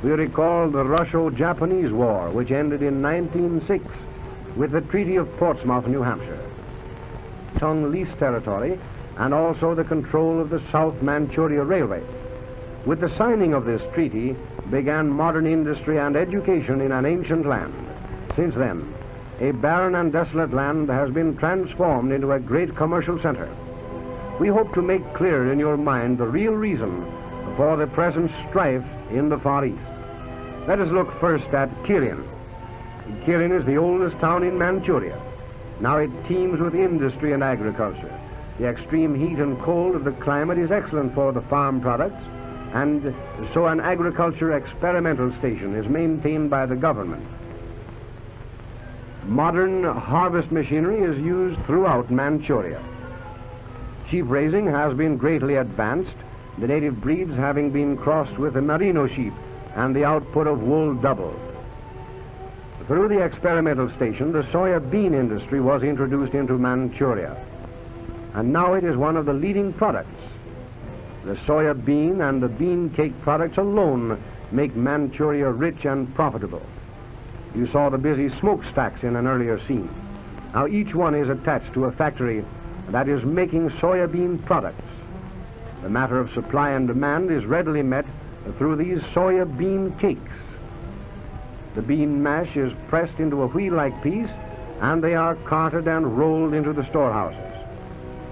We recall the Russo-Japanese War, which ended in 1906 with the Treaty of Portsmouth, New Hampshire. Tung leased territory and also the control of the South Manchuria Railway. With the signing of this treaty began modern industry and education in an ancient land. Since then, a barren and desolate land has been transformed into a great commercial center. We hope to make clear in your mind the real reason for the present strife in the Far East. Let us look first at Kirin. Kirin is the oldest town in Manchuria. Now it teems with industry and agriculture. The extreme heat and cold of the climate is excellent for the farm products, and so an agriculture experimental station is maintained by the government. Modern harvest machinery is used throughout Manchuria. Sheep raising has been greatly advanced, the native breeds having been crossed with the merino sheep, and the output of wool doubled. Through the experimental station, the soya bean industry was introduced into Manchuria, and now it is one of the leading products. The soya bean and the bean cake products alone make Manchuria rich and profitable. You saw the busy smokestacks in an earlier scene. Now each one is attached to a factory that is making soya bean products. The matter of supply and demand is readily met through these soya bean cakes. The bean mash is pressed into a wheel-like piece, and they are carted and rolled into the storehouses.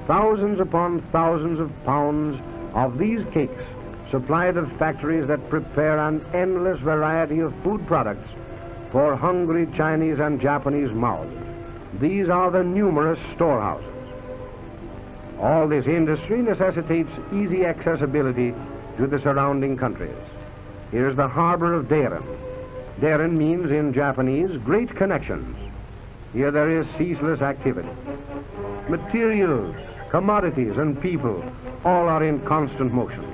Thousands upon thousands of pounds of these cakes supply the factories that prepare an endless variety of food products for hungry Chinese and Japanese mouths. These are the numerous storehouses. All this industry necessitates easy accessibility to the surrounding countries. Here's the harbor of Dairen. Dairen means in Japanese great connections. Here there is ceaseless activity. Materials, commodities, and people all are in constant motion.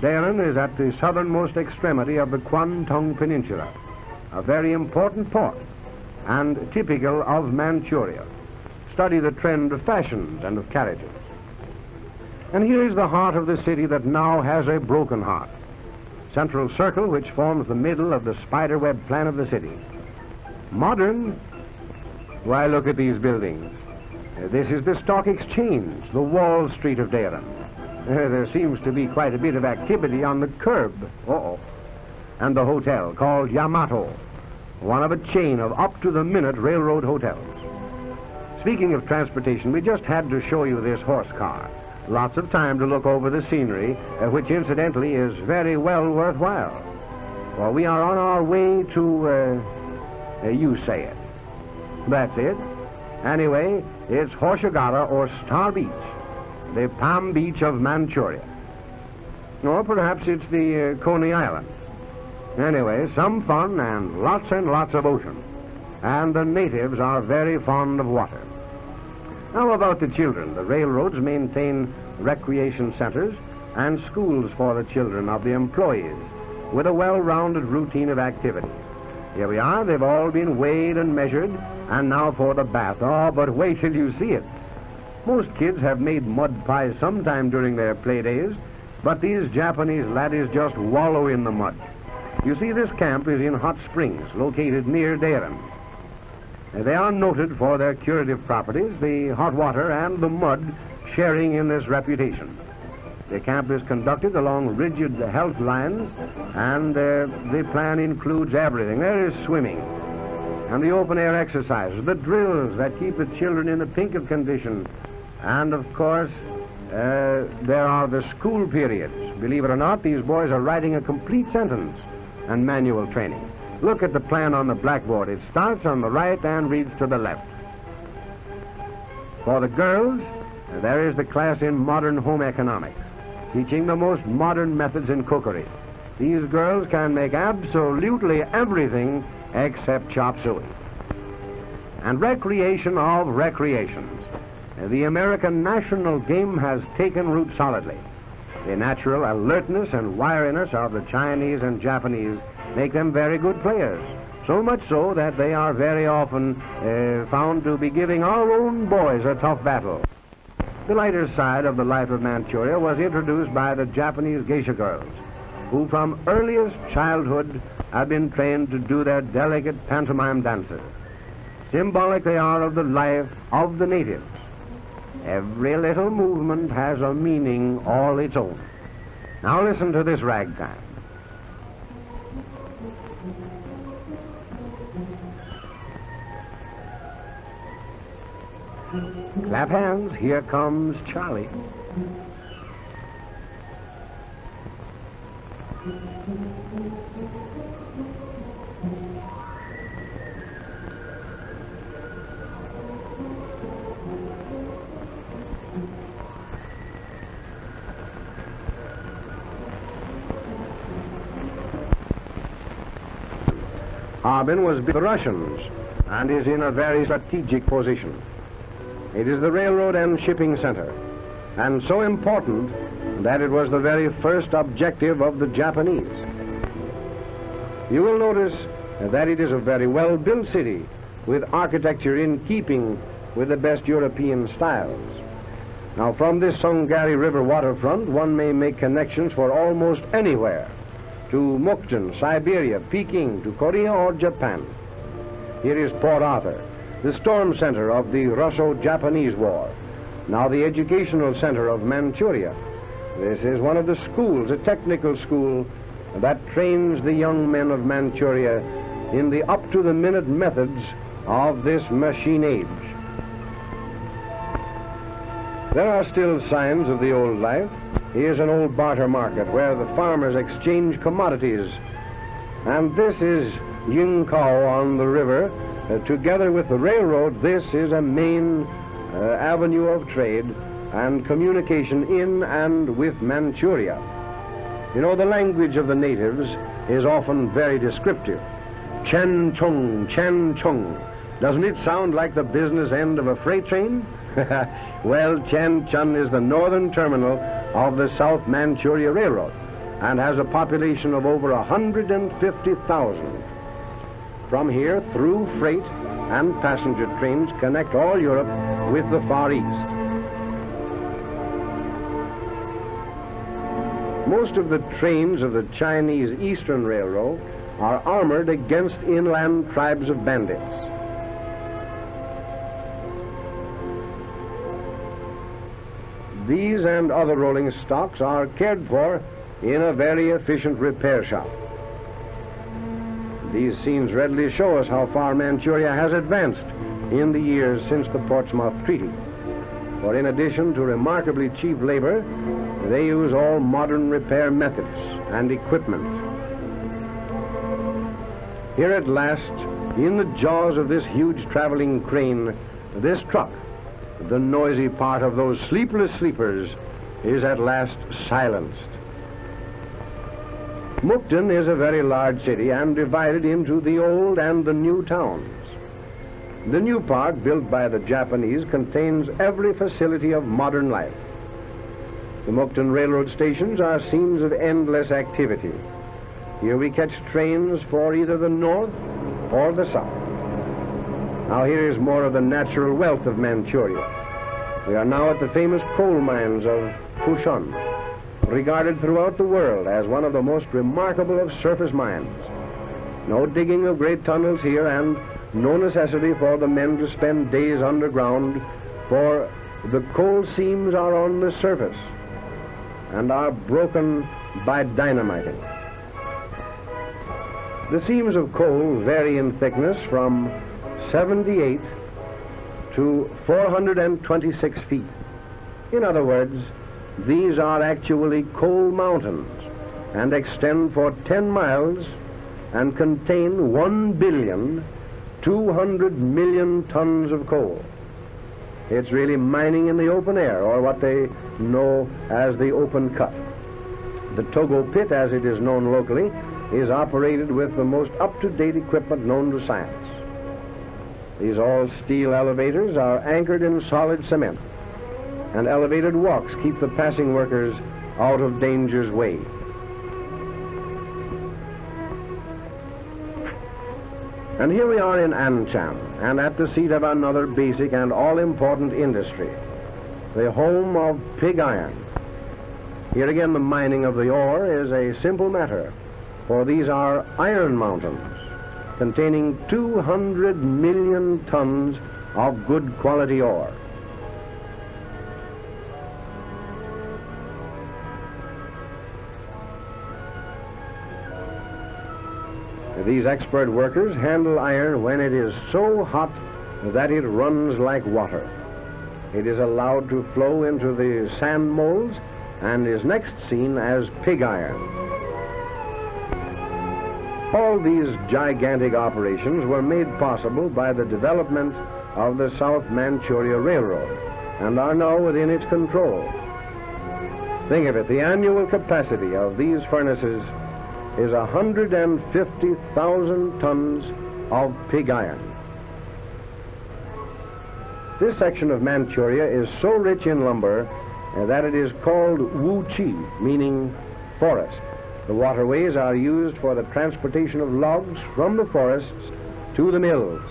Dairen is at the southernmost extremity of the Kwantung Peninsula, a very important port and typical of Manchuria. Study the trend of fashions and of carriages. And here is the heart of the city that now has a broken heart. Central circle, which forms the middle of the spiderweb plan of the city. Modern? Why, look at these buildings. This is the Stock Exchange, the Wall Street of Dairen. There seems to be quite a bit of activity on the curb. And the hotel, called Yamato, one of a chain of up-to-the-minute railroad hotels. Speaking of transportation, we just had to show you this horse car. Lots of time to look over the scenery, which incidentally is very well worthwhile. For we are on our way to, you say it. That's it. Anyway, it's Hoshigara or Star Beach, the Palm Beach of Manchuria. Or perhaps it's the Coney Island. Anyway, some fun and lots of ocean. And the natives are very fond of water. Now about the children. The railroads maintain recreation centers and schools for the children of the employees with a well-rounded routine of activity. Here we are. They've all been weighed and measured, and now for the bath. Oh, but wait till you see it. Most kids have made mud pies sometime during their play days, but these Japanese laddies just wallow in the mud. You see, this camp is in Hot Springs, located near Dairen. They are noted for their curative properties, the hot water and the mud sharing in this reputation. The camp is conducted along rigid health lines, and the plan includes everything. There is swimming, and the open-air exercises, the drills that keep the children in the pink of condition, and, of course, there are the school periods. Believe it or not, these boys are writing a complete sentence and manual training. Look at the plan on the blackboard. It starts on the right and reads to the left. For the girls, there is the class in modern home economics, teaching the most modern methods in cookery. These girls can make absolutely everything except chop suey. And recreation of recreations. The American national game has taken root solidly. The natural alertness and wiriness of the Chinese and Japanese make them very good players. So much so that they are very often found to be giving our own boys a tough battle. The lighter side of the life of Manchuria was introduced by the Japanese geisha girls, who from earliest childhood have been trained to do their delicate pantomime dances. Symbolic they are of the life of the natives. Every little movement has a meaning all its own. Now listen to this ragtime. Clap hands, here comes Charlie. Harbin was the Russians and is in a very strategic position. It is the railroad and shipping center, and so important that it was the very first objective of the Japanese. You will notice that it is a very well-built city with architecture in keeping with the best European styles. Now, from this Sungari River waterfront, one may make connections for almost anywhere, to Mukden, Siberia, Peking, to Korea or Japan. Here is Port Arthur, the storm center of the Russo-Japanese War, now the educational center of Manchuria. This is one of the schools, a technical school, that trains the young men of Manchuria in the up-to-the-minute methods of this machine age. There are still signs of the old life. Here's an old barter market where the farmers exchange commodities. And this is Yingkao on the river. Together with the railroad, this is a main avenue of trade and communication in and with Manchuria. You know, the language of the natives is often very descriptive. Chen Chung, Chen Chung. Doesn't it sound like the business end of a freight train? Well, Chen Chun is the northern terminal of the South Manchuria Railroad and has a population of over 150,000. From here, through freight and passenger trains connect all Europe with the Far East. Most of the trains of the Chinese Eastern Railroad are armored against inland tribes of bandits. These and other rolling stocks are cared for in a very efficient repair shop. These scenes readily show us how far Manchuria has advanced in the years since the Portsmouth Treaty. For in addition to remarkably cheap labor, they use all modern repair methods and equipment. Here at last, in the jaws of this huge traveling crane, this truck, the noisy part of those sleepless sleepers, is at last silenced. Mukden is a very large city and divided into the old and the new towns. The new part, built by the Japanese, contains every facility of modern life. The Mukden railroad stations are scenes of endless activity. Here we catch trains for either the north or the south. Now here is more of the natural wealth of Manchuria. We are now at the famous coal mines of Fushun, regarded throughout the world as one of the most remarkable of surface mines. No digging of great tunnels here and no necessity for the men to spend days underground, for the coal seams are on the surface and are broken by dynamiting. The seams of coal vary in thickness from 78 to 426 feet. In other words, these are actually coal mountains and extend for 10 miles and contain 1,200,000,000 tons of coal. It's really mining in the open air, or what they know as the open cut. The Togo pit, as it is known locally, is operated with the most up-to-date equipment known to science. These all-steel elevators are anchored in solid cement, and elevated walks keep the passing workers out of danger's way. And here we are in Ancham, and at the seat of another basic and all-important industry, the home of pig iron. Here again, the mining of the ore is a simple matter, for these are iron mountains containing 200 million tons of good quality ore. These expert workers handle iron when it is so hot that it runs like water. It is allowed to flow into the sand molds and is next seen as pig iron. All these gigantic operations were made possible by the development of the South Manchuria Railroad and are now within its control. Think of it, the annual capacity of these furnaces is 150,000 tons of pig iron. This section of Manchuria is so rich in lumber that it is called Wu-Chi, meaning forest. The waterways are used for the transportation of logs from the forests to the mills.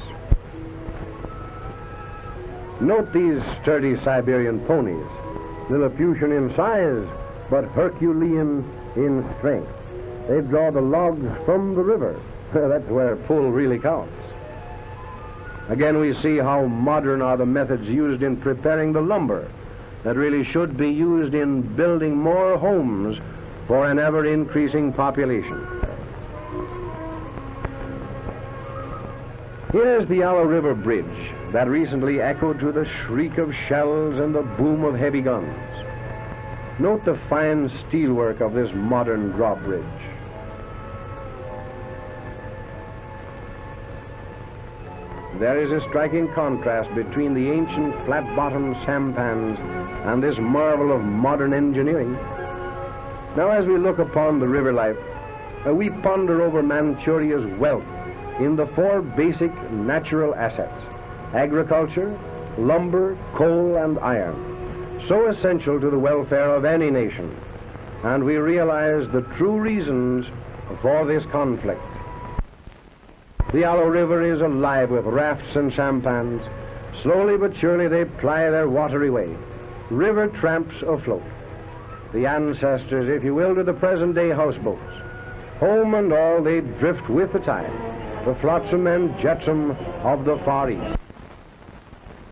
Note these sturdy Siberian ponies, Lilliputian in size, but Herculean in strength. They draw the logs from the river. That's where pull really counts. Again, we see how modern are the methods used in preparing the lumber that really should be used in building more homes for an ever-increasing population. Here is the Yellow River Bridge that recently echoed to the shriek of shells and the boom of heavy guns. Note the fine steelwork of this modern drawbridge. There is a striking contrast between the ancient flat-bottomed sampans and this marvel of modern engineering. Now, as we look upon the river life, we ponder over Manchuria's wealth in the four basic natural assets: agriculture, lumber, coal, and iron, so essential to the welfare of any nation. And we realize the true reasons for this conflict. The Yellow River is alive with rafts and sampans. Slowly but surely they ply their watery way, river tramps afloat. The ancestors, if you will, to the present-day houseboats. Home and all, they drift with the tide, the flotsam and jetsam of the Far East.